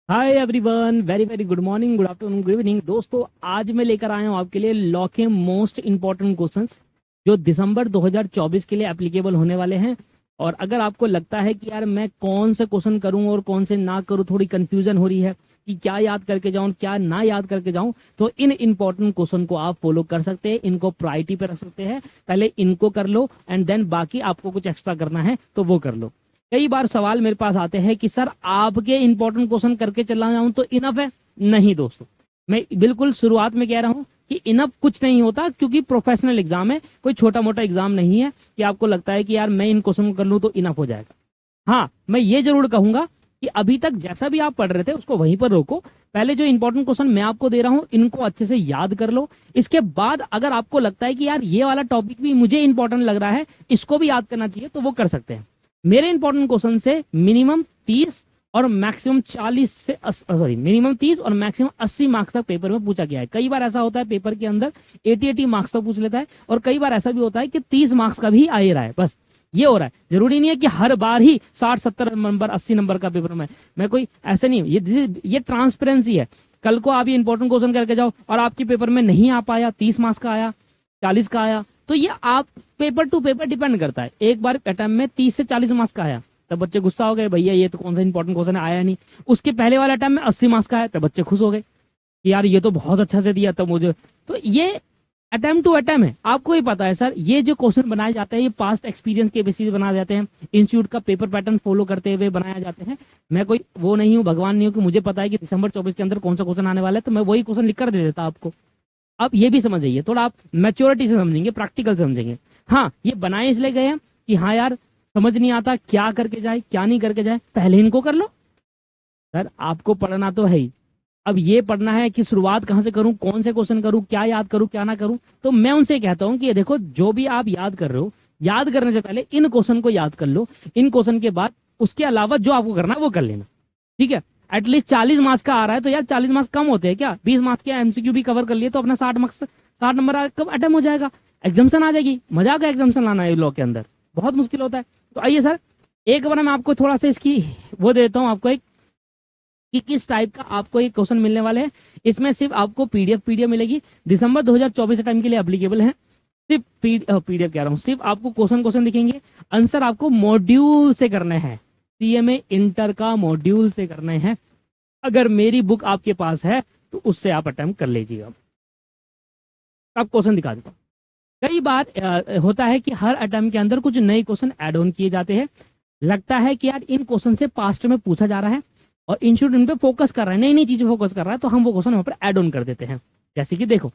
Hi everyone, very very good morning, good afternoon, good evening. दोस्तों, आज मैं लेकर आया हूँ आपके लिए लॉ के मोस्ट इंपॉर्टेंट क्वेश्चंस जो दिसंबर 2024 के लिए एप्लीकेबल होने वाले हैं। और अगर आपको लगता है कि यार मैं कौन से क्वेश्चन करूं और कौन से ना करूं, थोड़ी कंफ्यूजन हो रही है कि क्या याद करके जाऊं क्या ना याद करके जाऊं, तो इन इंपॉर्टेंट क्वेश्चन को आप फॉलो कर सकते हैं, इनको प्रायोरिटी पे रख सकते हैं। पहले इनको कर लो एंड देन बाकी आपको कुछ एक्स्ट्रा करना है तो वो कर लो। कई बार सवाल मेरे पास आते हैं कि सर आपके इंपॉर्टेंट क्वेश्चन करके चला जाऊं तो इनफ है। नहीं दोस्तों, मैं बिल्कुल शुरुआत में कह रहा हूं कि इनफ कुछ नहीं होता, क्योंकि प्रोफेशनल एग्जाम है, कोई छोटा मोटा एग्जाम नहीं है कि आपको लगता है कि यार मैं इन क्वेश्चन को कर लूं तो इनफ हो जाएगा। हाँ, मैं ये जरूर कहूंगा कि अभी तक जैसा भी आप पढ़ रहे थे उसको वहीं पर रोको। पहले जो इंपॉर्टेंट क्वेश्चन मैं आपको दे रहा हूं इनको अच्छे से याद कर लो। इसके बाद अगर आपको लगता है कि यार ये वाला टॉपिक भी मुझे इंपॉर्टेंट लग रहा है, इसको भी याद करना चाहिए, तो वो कर सकते हैं। मेरे इंपॉर्टेंट क्वेश्चन से मिनिमम 30 और मैक्सिमम 40 से मिनिमम 30 और मैक्सिमम 80 मार्क्स तक पेपर में पूछा गया है। कई बार ऐसा होता है पेपर के अंदर 80 मार्क्स तक पूछ लेता है, और कई बार ऐसा भी होता है कि 30 मार्क्स का भी आ ही रहा है। बस ये हो रहा है, जरूरी नहीं है कि हर बार ही 60 70 नंबर 80 नंबर का पेपर में। मैं कोई ऐसे नहीं, ये ट्रांसपेरेंसी है। कल को आप ये इंपॉर्टेंट क्वेश्चन करके जाओ और आपके पेपर में नहीं आ पाया, 30 मार्क्स का आया, 40 का आया, तो ये आप पेपर टू पेपर डिपेंड करता है। एक बार अटेम्प्ट में 30 से 40 मार्क्स का आया तब बच्चे गुस्सा हो गए, भैया ये तो कौन सा इंपॉर्टेंट क्वेश्चन आया नहीं। उसके पहले वाले अटेम्प्ट में 80 मार्क्स का आया तब बच्चे खुश हो गए कि यार ये तो बहुत अच्छा से दिया तब मुझे। तो ये अटेम्प्ट टू अटेम्प्ट है। आपको ही पता है सर, ये जो क्वेश्चन बनाए जाते हैं ये पास्ट एक्सपीरियंस के बेसिस बनाए जाते हैं, इंस्टीट्यूट का पेपर पैटर्न फॉलो करते हुए बनाए जाते हैं। मैं कोई वो नहीं हूँ, भगवान नहीं हूँ कि मुझे पता है कि दिसंबर 24 के अंदर कौन सा क्वेश्चन आने वाला है तो मैं वही क्वेश्चन लिख कर दे देता आपको। अब ये भी समझ जाइए, थोड़ा आप मैच्योरिटी से समझेंगे, प्रैक्टिकल से समझेंगे। हाँ, ये बनाए इसलिए गए हैं कि हाँ यार, समझ नहीं आता क्या करके जाए क्या नहीं करके जाए, पहले इनको कर लो। सर आपको पढ़ना तो है ही, अब ये पढ़ना है कि शुरुआत कहाँ से करूं, कौन से क्वेश्चन करूं, क्या याद करूं क्या ना करूं। तो मैं उनसे कहता हूं कि ये देखो, जो भी आप याद कर रहे हो, याद करने से पहले इन क्वेश्चन को याद कर लो। इन क्वेश्चन के बाद उसके अलावा जो आपको करना है वो कर लेना। ठीक है, एटलीस्ट 40 मार्क्स का आ रहा है तो यार 40 मार्क्स कम होते हैं क्या? 20 मार्क्स के एमसीक्यू भी कवर कर लिए तो अपना 60 मार्क्स 60 नंबर अटेम्प्ट हो जाएगा, एग्जाम्शन आ जाएगी। मजा का एग्जाम्शन लाना है लॉ के अंदर, बहुत मुश्किल होता है। तो आइए सर, एक बार मैं आपको थोड़ा सा इसकी वो देता हूँ आपको, एक कि किस टाइप का आपको ये क्वेश्चन मिलने वाले हैं। इसमें सिर्फ आपको पीडीएफ मिलेगी, दिसंबर 2024 टाइम के लिए एप्लीकेबल है। सिर्फ पीडीएफ कह रहा हूँ, सिर्फ आपको क्वेश्चन क्वेश्चन दिखेंगे। आंसर आपको मॉड्यूल से करने हैं, सीएमए इंटर का मॉड्यूल से करने हैं। अगर मेरी बुक आपके पास है तो उससे आप अटेम्प्ट कर लीजिएगा। अब क्वेश्चन दिखा देता हूँ। कई बार होता है कि हर अटेम्प्ट के अंदर कुछ नए क्वेश्चन ऐड ऑन किए जाते हैं। लगता है कि यार इन क्वेश्चन से पास्ट में पूछा जा रहा है और इंस्टीट्यूट इन पे फोकस कर रहा है, नई नई चीजें फोकस कर रहा है, तो हम वो क्वेश्चन वहां पर ऐड ऑन कर देते हैं। जैसे कि देखो,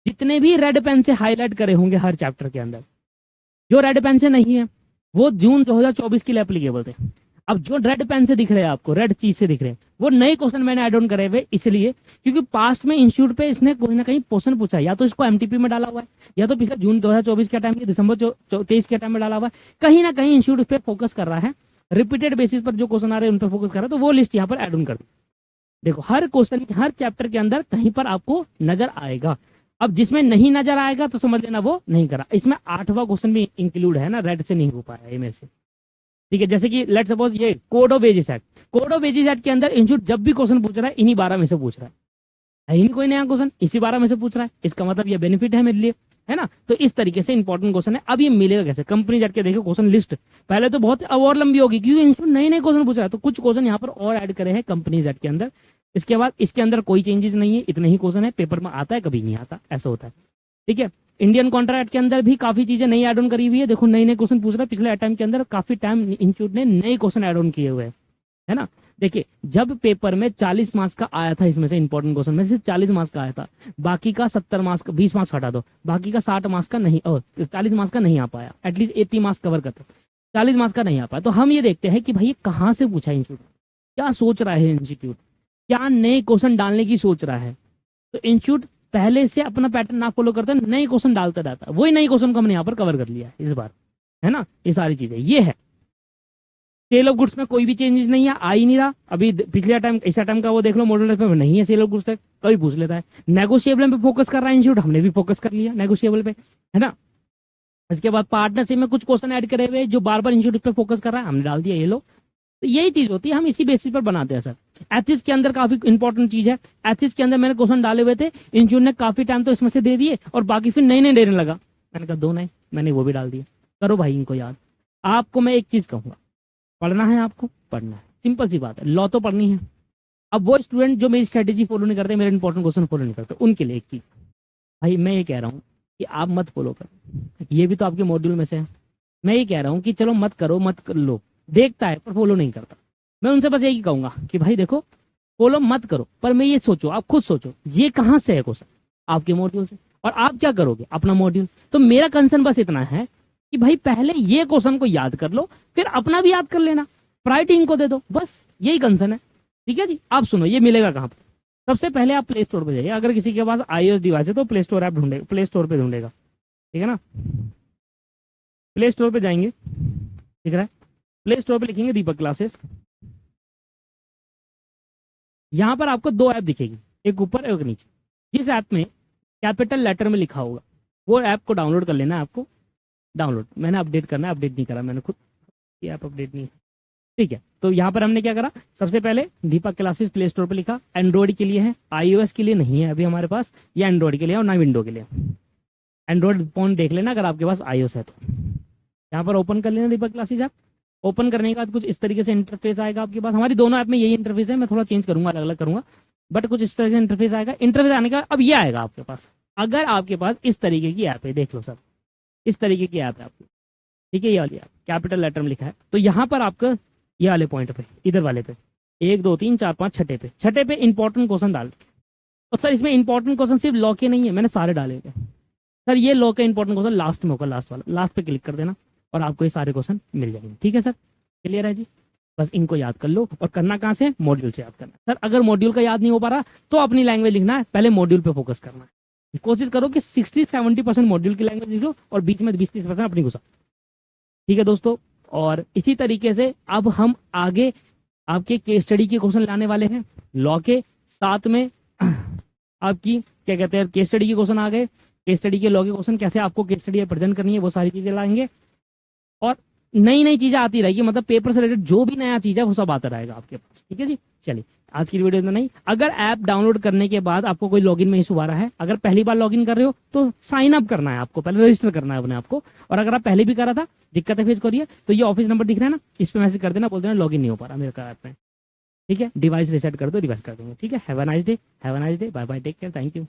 जितने भी रेड पेन से हाईलाइट करे होंगे हर चैप्टर के अंदर, जो रेड पेन से नहीं है वो जून 2024 के लिए एप्लीकेबल थे। अब जो रेड पेन से दिख रहे हैं आपको, रेड चीज से दिख रहे हैं, वो नए क्वेश्चन मैंने ऐड ऑन करे हुए इसलिए क्योंकि पास्ट में इंस्टीट्यूट पे इसने कोई ना कहीं क्वेश्चन पूछा है, या तो इसको एमटीपी में डाला हुआ है, या तो पिछले जून 2024 के टाइम, दिसंबर 23 के टाइम में डाला हुआ है। कहीं ना कहीं इंस्टीट्यूट पे फोकस कर रहा है, रिपीटेड बेसिस पर जो क्वेश्चन आ रहे हैं उन पर फोकस कर रहा है, तो वो लिस्ट यहाँ पर ऐड ऑन कर दी। देखो, हर क्वेश्चन हर चैप्टर के अंदर कहीं पर आपको नजर आएगा। अब जिसमें नहीं नजर आएगा तो समझ लेना वो नहीं करा। इसमें 8वां क्वेश्चन भी इंक्लूड है ना, रेड से नहीं हो पाया ये मेरे से। ठीक है, जैसे कि लेट सपोज ये code of wages act, code of wages act के अंदर इंस्टीट्यूट जब भी क्वेश्चन पूछ रहा है इन्हीं 12 में से पूछ रहा है ही नहीं कोई नया क्वेश्चन, इसी 12 में से पूछ रहा है। इसका मतलब ये बेनिफिट है मेरे लिए, है ना। तो इस तरीके से इंपॉर्टेंट क्वेश्चन है। अब ये मिलेगा कैसे? कंपनी एक्ट के देखो क्वेश्चन लिस्ट, पहले तो बहुत और लंबी होगी क्योंकि इंस्टीट्यूट नए नए क्वेश्चन पूछ रहा है, तो कुछ क्वेश्चन यहाँ पर और ऐड करे हैं कंपनीज एक्ट के अंदर। इसके बाद इसके अंदर कोई चेंजेस नहीं है, इतने ही क्वेश्चन है, पेपर में आता है कभी नहीं आता, ऐसा होता है। ठीक है, इंडियन कॉन्ट्रैक्ट के अंदर भी काफी चीजें नई ऐड ऑन करी हुई है। देखो, नए नए क्वेश्चन पूछ रहा है, पिछले अटेम्प्ट के अंदर काफी टाइम इंस्टीट्यूट ने नए क्वेश्चन ऐड ऑन किए हुए हैं, है ना। देखिए, जब पेपर में 40 मार्क्स का आया था, इसमें से इंपॉर्टेंट क्वेश्चन में सिर्फ 40 मार्क्स का आया था, बाकी का 70 मार्क्स का, 20 मार्क्स हटा दो, बाकी का 60 मार्क्स का नहीं, और 40 मार्क्स का नहीं आ पाया, एटलीस्ट 80 मार्क्स कवर करता, 40 मार्क्स का नहीं आ पाया। तो हम ये देखते हैं कि भाई ये कहाँ से पूछा इंस्टीट्यूट, क्या सोच रहा है इंस्टीट्यूट, क्या नए क्वेश्चन डालने की सोच रहा है। तो इंस्टीट्यूट पहले से अपना पैटर्न ना फॉलो करता, नए क्वेश्चन डालता रहता, वही नए क्वेश्चन को हमने यहाँ पर कवर कर लिया है इस बार, है ना। ये सारी चीजें ये है। सेल ऑफ गुड्स में कोई भी चेंजेस नहीं है, आ ही नहीं रहा अभी। पिछले टाइम इस टाइम का वो देख लो, मॉडल में नहीं है सेल ऑफ गुड्स तक, कभी पूछ लेता है। नेगोशिएबल पे फोकस कर रहा है इंस्टीट्यूट, हमने भी फोकस कर लिया नेगोशिएबल पे, है ना। इसके बाद पार्टनरशिप में कुछ क्वेश्चन ऐड करे हुए जो बार बार इंस्टीट्यूट पे फोकस कर रहा है, हमने डाल दिया, ये लो। तो यही चीज होती है, हम इसी बेसिस पर बनाते हैं सर। एथिक्स के अंदर काफी इंपॉर्टेंट चीज है। एथिक्स के अंदर मैंने क्वेश्चन डाले हुए थे, इंजीनियर ने काफी टाइम तो इसमें से दे दिए और बाकी फिर नए नए देने लगा। मैंने कहा दो नए, मैंने वो भी डाल दिए। करो भाई इनको याद। आपको मैं एक चीज कहूंगा, पढ़ना है आपको, पढ़ना है, सिंपल सी बात है, लॉ तो पढ़नी है। अब वो स्टूडेंट जो मेरी स्ट्रेटेजी फॉलो नहीं करते, मेरे इंपॉर्टेंट क्वेश्चन फॉलो नहीं करते, उनके लिए एक चीज, भाई मैं ये कह रहा हूँ कि आप मत फॉलो करो, ये भी तो आपके मॉड्यूल में से है। मैं ये कह रहा हूँ कि चलो मत करो, मत कर लो, देखता है पर फॉलो नहीं करता। मैं उनसे बस यही कहूंगा कि भाई देखो, फॉलो मत करो, पर मैं ये सोचो, आप खुद सोचो ये कहाँ से है क्वेश्चन, आपके मॉड्यूल से, और आप क्या करोगे अपना मॉड्यूल। तो मेरा कंसर्न बस इतना है कि भाई पहले ये क्वेश्चन को याद कर लो, फिर अपना भी याद कर लेना, प्रायोरिटी इनको दे दो, बस यही कंसर्न है। ठीक है जी। आप सुनो, ये मिलेगा कहाँ पर। सबसे पहले आप प्ले स्टोर पर जाइए, अगर किसी के पास iOS डिवाइस है तो प्ले स्टोर ऐप ढूंढेगा, प्ले स्टोर पे ढूंढेगा, ठीक है ना। प्ले स्टोर पे जाएंगे, दिख रहा है, प्ले स्टोर पे लिखेंगे दीपक क्लासेस। यहाँ पर आपको दो ऐप दिखेगी, एक ऊपर एक नीचे। जिस ऐप में कैपिटल लेटर में लिखा होगा वो ऐप को डाउनलोड कर लेना है आपको। डाउनलोड मैंने अपडेट करना है, अपडेट नहीं करा मैंने खुद, ये ऐप अपडेट नहीं है। ठीक है, तो यहाँ पर हमने क्या करा, सबसे पहले दीपक क्लासेस प्ले स्टोर पे लिखा। एंड्रॉइड के लिए है, iOS के लिए नहीं है अभी हमारे पास, ये एंड्रॉइड के लिए और ना विंडो के लिए। एंड्रॉइड फोन देख लेना अगर आपके पास iOS है तो। यहाँ पर ओपन कर लेना दीपक क्लासेस ऐप। ओपन करने के बाद कुछ इस तरीके से इंटरफेस आएगा आपके पास। हमारी दोनों ऐप में यही इंटरफेस है, मैं थोड़ा चेंज करूंगा, अलग अलग करूंगा, बट कुछ इस तरह का इंटरफेस आएगा। इंटरफेस आने का अब ये आएगा आपके पास, अगर आपके पास इस तरीके की ऐप है, देख लो सब इस तरीके की ऐप है आपकी, ठीक है, ये वाली ऐप कैपिटल लेटर में लिखा है, तो यहाँ पर आपका ये वाले पॉइंट पे, इधर वाले पे 1 2 3 4 5 छठे पे इंपॉर्टेंट क्वेश्चन डाल। और सर इसमें इंपॉर्टेंट क्वेश्चन सिर्फ लॉ के नहीं है, मैंने सारे डाले थे सर। ये लॉ का इंपॉर्टेंट क्वेश्चन लास्ट में होगा, लास्ट वाला, लास्ट पे क्लिक कर देना और आपको ये सारे क्वेश्चन मिल जाएंगे। ठीक है सर, क्लियर है जी। बस इनको याद कर लो, और करना कहाँ से, मॉड्यूल से याद करना। सर अगर मॉड्यूल का याद नहीं हो पा रहा तो अपनी लैंग्वेज लिखना है, पहले मॉड्यूल पे फोकस करना है। कोशिश करो कि 60-70% मॉड्यूल की लैंग्वेज लिख लो और बीच में 20-30% अपनी घुसा। ठीक है दोस्तों, और इसी तरीके से अब हम आगे आपके केस स्टडी के क्वेश्चन लाने वाले हैं लॉ के साथ में। आपकी क्या कहते हैं, केस स्टडी के क्वेश्चन आ गए, केस स्टडी के लॉ के क्वेश्चन, कैसे आपको केस स्टडी प्रेजेंट करनी है, वो सारी चीजें लाएंगे। और नई नई चीजें आती रहेगी, मतलब पेपर से रिलेटेड जो भी नया चीज है वो सब आता रहेगा आपके पास। ठीक है जी, चलिए आज की वीडियो में नहीं। अगर ऐप डाउनलोड करने के बाद आपको कोई लॉगिन में इशू आ रहा है, अगर पहली बार लॉगिन कर रहे हो तो साइन अप करना है आपको, पहले रजिस्टर करना है अपने आपको। और अगर आप पहले भी करा था, दिक्कत फेस करिए, तो ये ऑफिस नंबर दिख रहा है ना, इस पर मैसेज कर देना, बोल देना लॉगिन नहीं हो पा रहा मेरे ऐप में। ठीक है, डिवाइस रिसेट कर दो, रिवर्स कर देंगे। ठीक है, have a nice day, have a nice day, bye bye, take care, thank you.